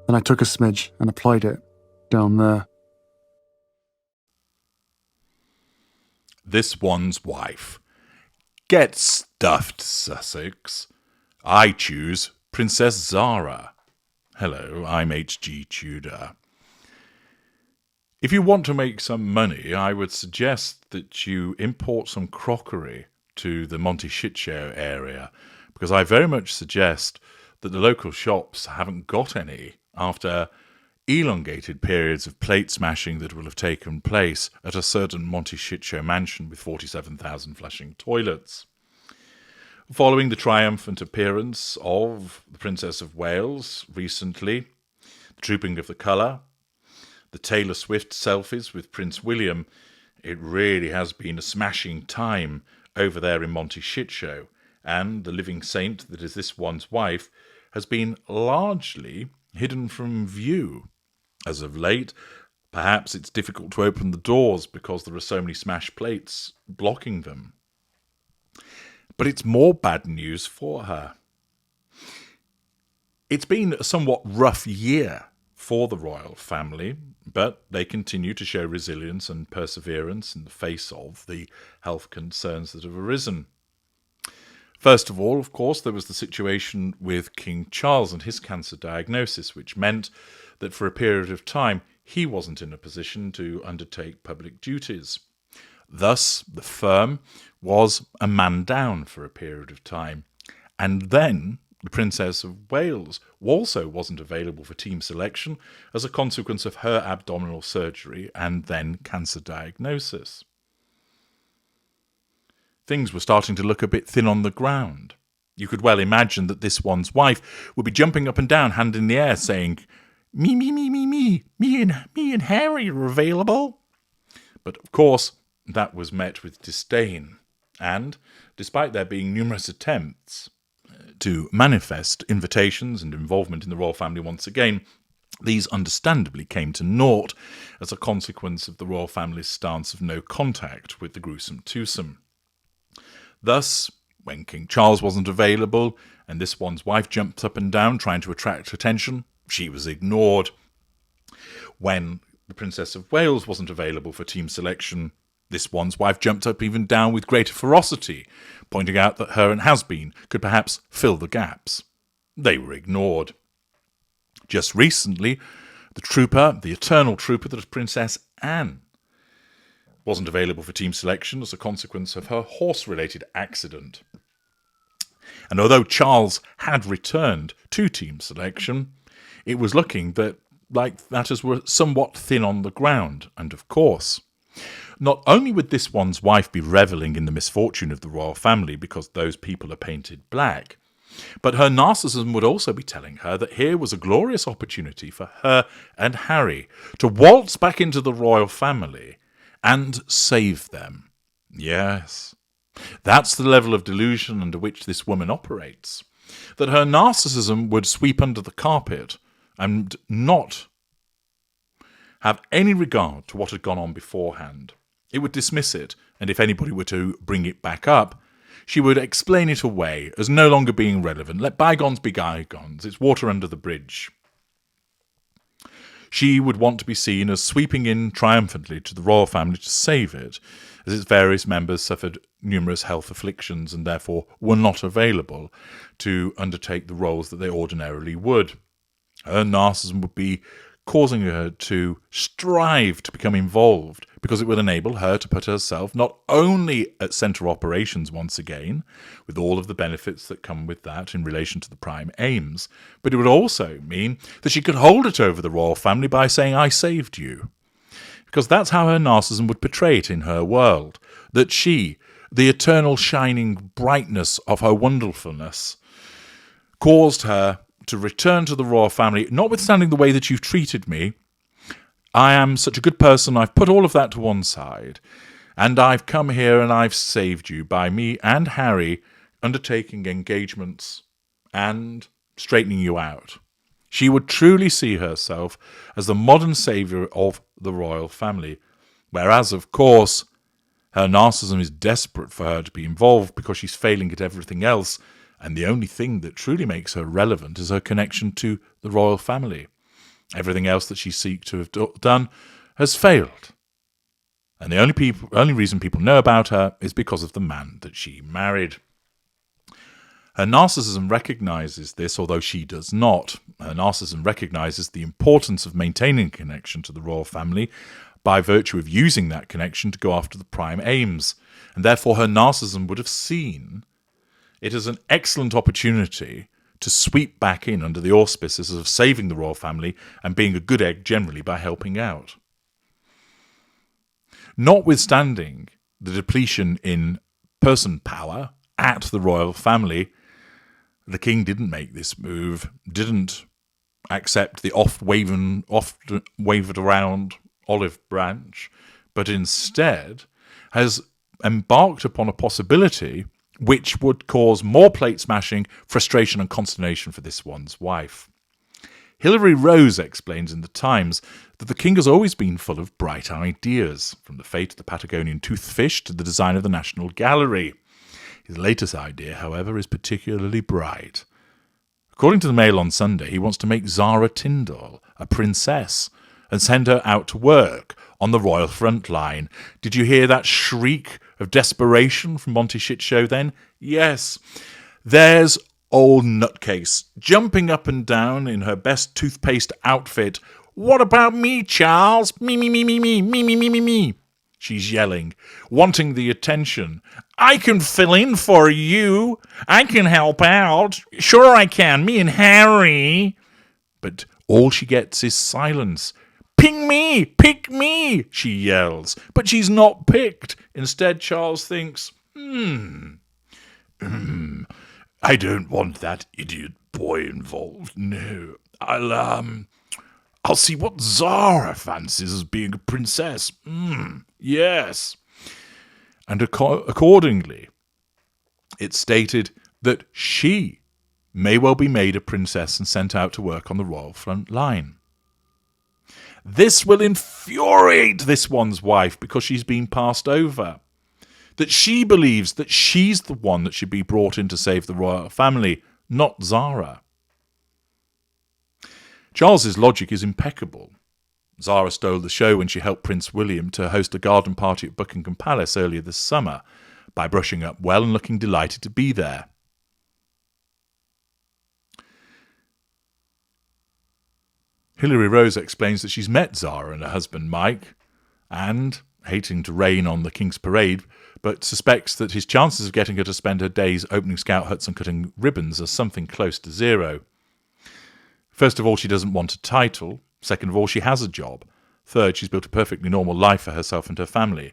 Then I took a smidge and applied it down there. This one's wife. Get stuffed, Sussex. I choose Princess Zara. Hello, I'm H.G. Tudor. If you want to make some money, I would suggest that you import some crockery to the Monty Shit Show area, because I very much suggest that the local shops haven't got any after elongated periods of plate smashing that will have taken place at a certain Monty Shit Show mansion with 47,000 flushing toilets. Following the triumphant appearance of the Princess of Wales recently, the trooping of the colour, the Taylor Swift selfies with Prince William, it really has been a smashing time over there in Monty Shit Show, and the living saint that is this one's wife has been largely hidden from view. As of late, perhaps it's difficult to open the doors because there are so many smashed plates blocking them. But it's more bad news for her. It's been a somewhat rough year for the royal family, but they continue to show resilience and perseverance in the face of the health concerns that have arisen. First of all, of course, there was the situation with King Charles and his cancer diagnosis, which meant that for a period of time he wasn't in a position to undertake public duties. Thus, the firm was a man down for a period of time. And then the Princess of Wales also wasn't available for team selection as a consequence of her abdominal surgery and then cancer diagnosis. Things were starting to look a bit thin on the ground. You could well imagine that this one's wife would be jumping up and down, hand in the air, saying, me and Harry are available. But of course, that was met with disdain. And despite there being numerous attempts to manifest invitations and involvement in the royal family once again, these understandably came to naught as a consequence of the royal family's stance of no contact with the gruesome twosome. Thus, when King Charles wasn't available and this one's wife jumped up and down trying to attract attention, she was ignored. When the Princess of Wales wasn't available for team selection, this one's wife jumped up even down with greater ferocity, pointing out that her and has-been could perhaps fill the gaps. They were ignored. Just recently, the eternal trooper that is Princess Anne, wasn't available for team selection as a consequence of her horse-related accident. And although Charles had returned to team selection, it was looking like matters were somewhat thin on the ground. And of course, not only would this one's wife be revelling in the misfortune of the royal family because those people are painted black, but her narcissism would also be telling her that here was a glorious opportunity for her and Harry to waltz back into the royal family and save them. Yes, that's the level of delusion under which this woman operates. That her narcissism would sweep under the carpet and not have any regard to what had gone on beforehand. It would dismiss it, and if anybody were to bring it back up, she would explain it away as no longer being relevant. Let bygones be bygones. It's water under the bridge. She would want to be seen as sweeping in triumphantly to the royal family to save it, as its various members suffered numerous health afflictions and therefore were not available to undertake the roles that they ordinarily would. Her narcissism would be causing her to strive to become involved because it would enable her to put herself not only at centre operations once again, with all of the benefits that come with that in relation to the prime aims, but it would also mean that she could hold it over the royal family by saying, I saved you. Because that's how her narcissism would portray it in her world, that she, the eternal shining brightness of her wonderfulness, caused her to return to the royal family, notwithstanding the way that you've treated me. I am such a good person, I've put all of that to one side, and I've come here and I've saved you by me and Harry undertaking engagements and straightening you out. She would truly see herself as the modern saviour of the royal family, whereas, of course, her narcissism is desperate for her to be involved because she's failing at everything else, and the only thing that truly makes her relevant is her connection to the royal family. Everything else that she seeks to have done has failed. And the only reason people know about her is because of the man that she married. Her narcissism recognizes this, although she does not. Her narcissism recognizes the importance of maintaining a connection to the royal family by virtue of using that connection to go after the prime aims. And therefore her narcissism would have seen it as an excellent opportunity to sweep back in under the auspices of saving the royal family and being a good egg generally by helping out. Notwithstanding the depletion in person power at the royal family, the king didn't make this move, didn't accept the oft wavered around olive branch, but instead has embarked upon a possibility which would cause more plate smashing, frustration and consternation for this one's wife. Hilary Rose explains in the Times that the king has always been full of bright ideas, from the fate of the Patagonian toothfish to the design of the National Gallery. His latest idea, however, is particularly bright. According to the Mail on Sunday, he wants to make Zara Tindall a princess and send her out to work on the royal front line. Did you hear that shriek of desperation from Monty Shitshow then? Yes. There's old nutcase jumping up and down in her best toothpaste outfit. What about me, Charles? Me, me, me, me, me, me, me, me, me, me. She's yelling, wanting the attention. I can fill in for you. I can help out. Sure I can. Me and Harry. But all she gets is silence. Ping me! Pick me! She yells. But she's not picked. Instead, Charles thinks, I don't want that idiot boy involved. No. I'll see what Zara fancies as being a princess. Yes. And accordingly, it's stated that she may well be made a princess and sent out to work on the royal front line. This will infuriate this one's wife because she's been passed over. That she believes that she's the one that should be brought in to save the royal family, not Zara. Charles's logic is impeccable. Zara stole the show when she helped Prince William to host a garden party at Buckingham Palace earlier this summer by brushing up well and looking delighted to be there. Hilary Rose explains that she's met Zara and her husband Mike and, hating to rain on the King's Parade, but suspects that his chances of getting her to spend her days opening scout huts and cutting ribbons are something close to zero. First of all, she doesn't want a title. Second of all, she has a job. Third, she's built a perfectly normal life for herself and her family.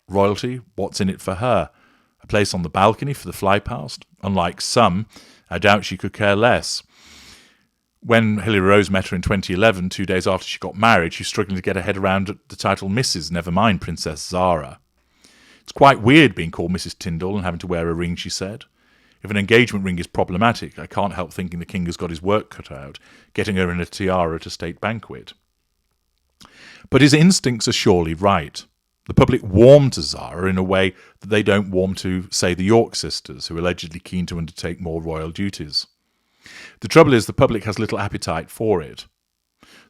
Royalty, what's in it for her? A place on the balcony for the fly past? Unlike some, I doubt she could care less. When Hilary Rose met her in 2011, 2 days after she got married, she's struggling to get her head around the title Mrs., never mind Princess Zara. It's quite weird being called Mrs. Tindall and having to wear a ring, she said. If an engagement ring is problematic, I can't help thinking the king has got his work cut out, getting her in a tiara at a state banquet. But his instincts are surely right. The public warm to Zara in a way that they don't warm to, say, the York sisters, who are allegedly keen to undertake more royal duties. The trouble is the public has little appetite for it.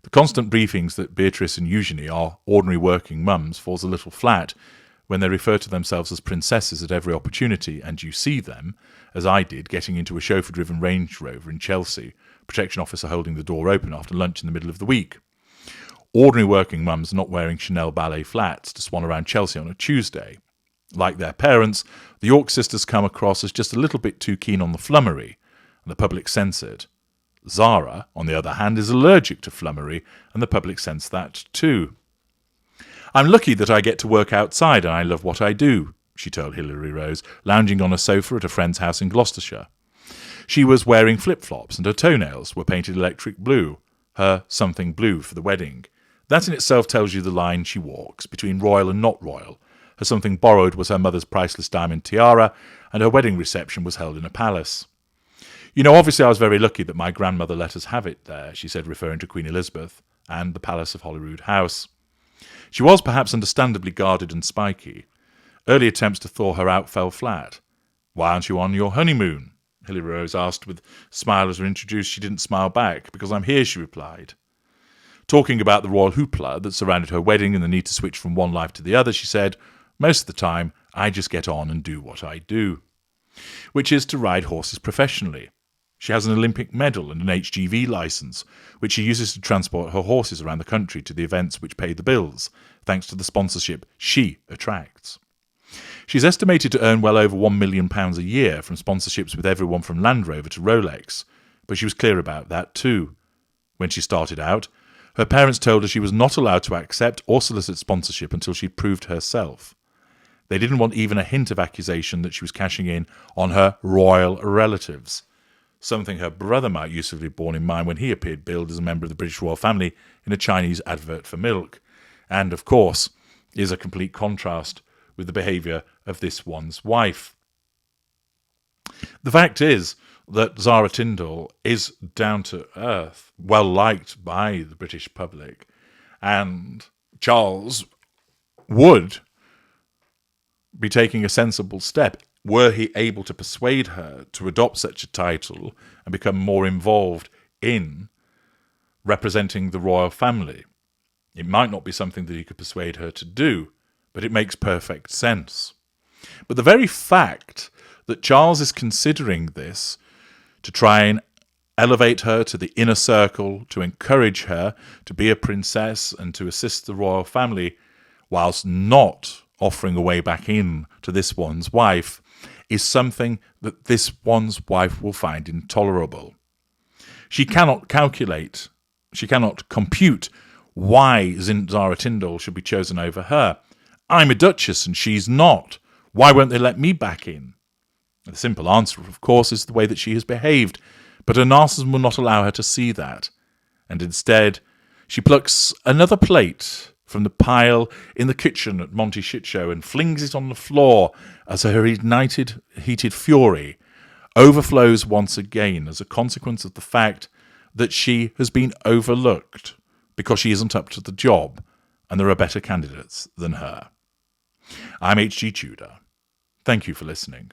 The constant briefings that Beatrice and Eugenie are ordinary working mums falls a little flat when they refer to themselves as princesses at every opportunity, and you see them, as I did, getting into a chauffeur-driven Range Rover in Chelsea, protection officer holding the door open after lunch in the middle of the week. Ordinary working mums not wearing Chanel ballet flats to swan around Chelsea on a Tuesday. Like their parents, the York sisters come across as just a little bit too keen on the flummery, and the public sense it. Zara, on the other hand, is allergic to flummery, and the public sense that too. I'm lucky that I get to work outside and I love what I do, she told Hilary Rose, lounging on a sofa at a friend's house in Gloucestershire. She was wearing flip-flops and her toenails were painted electric blue, her something blue for the wedding. That in itself tells you the line she walks, between royal and not royal. Her something borrowed was her mother's priceless diamond tiara, and her wedding reception was held in a palace. You know, obviously I was very lucky that my grandmother let us have it there, she said, referring to Queen Elizabeth and the Palace of Holyrood House. She was perhaps understandably guarded and spiky. Early attempts to thaw her out fell flat. Why aren't you on your honeymoon? Hilary Rose asked with a smile as her introduced. She didn't smile back. Because I'm here, she replied. Talking about the royal hoopla that surrounded her wedding and the need to switch from one life to the other, she said, "Most of the time, I just get on and do what I do," which is to ride horses professionally. She has an Olympic medal and an HGV license, which she uses to transport her horses around the country to the events which pay the bills, thanks to the sponsorship she attracts. She's estimated to earn well over £1 million a year from sponsorships with everyone from Land Rover to Rolex, but she was clear about that too. When she started out, her parents told her she was not allowed to accept or solicit sponsorship until she'd proved herself. They didn't want even a hint of accusation that she was cashing in on her royal relatives, something her brother might usefully have borne in mind when he appeared billed as a member of the British royal family in a Chinese advert for milk, and, of course, is a complete contrast with the behaviour of this one's wife. The fact is that Zara Tindall is down to earth, well liked by the British public, and Charles would be taking a sensible step were he able to persuade her to adopt such a title and become more involved in representing the royal family. It might not be something that he could persuade her to do, but it makes perfect sense. But the very fact that Charles is considering this to try and elevate her to the inner circle, to encourage her to be a princess and to assist the royal family, whilst not offering a way back in to this one's wife, is something that this one's wife will find intolerable. She cannot compute why Zara Tindall should be chosen over her. I'm a duchess and she's not. Why won't they let me back in? The simple answer, of course, is the way that she has behaved, but her narcissism will not allow her to see that. And instead, she plucks another plate from the pile in the kitchen at Monty Shit Show and flings it on the floor as her heated fury overflows once again as a consequence of the fact that she has been overlooked because she isn't up to the job and there are better candidates than her. I'm HG Tudor. Thank you for listening.